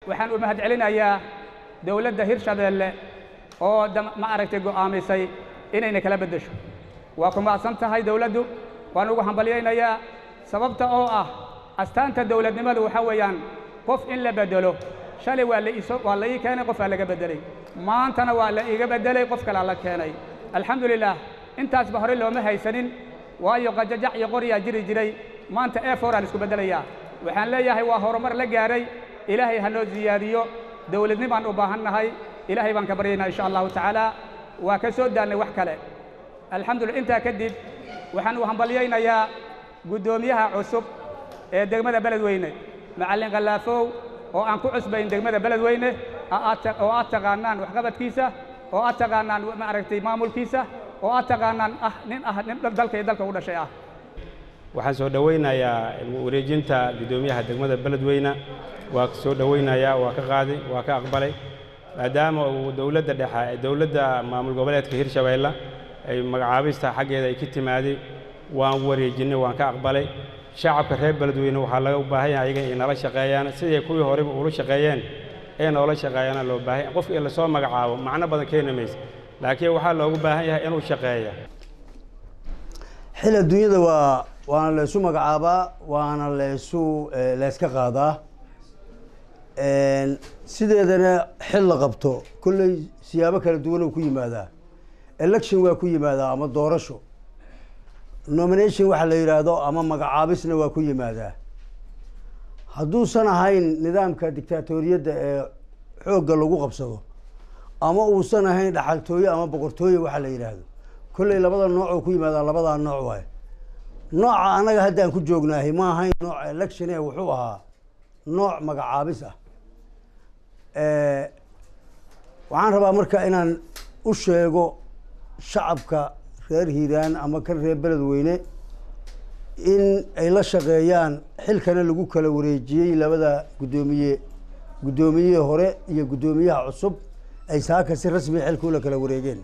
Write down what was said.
waxaan u mahad celinayaa dawladda Hirshabeelle oo ma aragtay go'aamisay inayna kala bedesho waa ku mahadsan tahay dawladdu waan ugu hambaliyaynayaa sababta oo ah astaanta dawladnimadu waxa weeyaan qof in la bedelo shalay waa la ii keenay qof laga bedelay maantana waa la iga bedelay qof kale la keenay alxamdulillah intaas ba hore looma haysanin waayo qajajac iyo qoriya jiray maanta ee4 isku bedelayaa waxaan leeyahay waa horumar la gaaray ilaahay ha noo ziyaadiyo dawladnimaan u baahannahay ilaahay baan ka baryaynaa insha Allah taala waa ka soo daanay wax kale alxamdulillah inta kadib waxaan u hambaliyaynayaa gudoomiyaha cusub ee degmada Beledweyne macallin Qalaafow oo aan ku cusbayn degmada Beledweyne oo aad taqaanaan wax qabadkiisa oo aad taqaanaan ma aragtay maamulkiisa oo aad taqaanaan nin dalka u dhashay ah waxaan soo dhaweynayaa wareejinta gudoomiyaha degmada Beledweyne waa soo dhaweynayaa waa ka qaaday waa ka aqbalay maadaama uu dawladda dhexe dawladda maamul goboleedka Hirshabeelle ay magacaabista xageeda ay ka timaaday waan wareejinay waan ka aqbalay shacabka reer Beledweyne waxa laga baahan yahay ayaga in la shaqeeyaan sidii kuwii hore u shaqeeyeen ee noola shaqeeyana loo baahan qof in la soo magacaabo macna badan keenamaysa laakiin waxa loogu baahan yahay inuu shaqeeyo xil adduunyada waana la isu magacaabaa waana la iska qaadaa sideedana xil la qabto kulley siyaabo kala duwan oo ku yimaadaa election waa ku yimaadaa ama doorasho nomination waxa la yiraahdo ama magacaabisna waa ku yimaadaa hadduusan ahayn nidaamka dictatoriyadda ee xoogga lagu qabsado ama uusan ahayn dhaxaltooyo ama boqortooyo waxa la yiraahdo kulley labada nooc oo ku yimaadaa labada nooc waay nooca anaga hadda aan ku joognaahay ma ahayn nooc election ee wuxuu ahaa nooc magacaabis ah waxaan rabaa marka inaan u sheego shacabka reer Hiiraan ama kan reer Beledweyne in ay la shaqeeyaan xilkana lagu kala wareejiyay labada gudoomiye hore iyo gudoomiyaha cusub ay saaka si rasmi xilku la kala wareegeen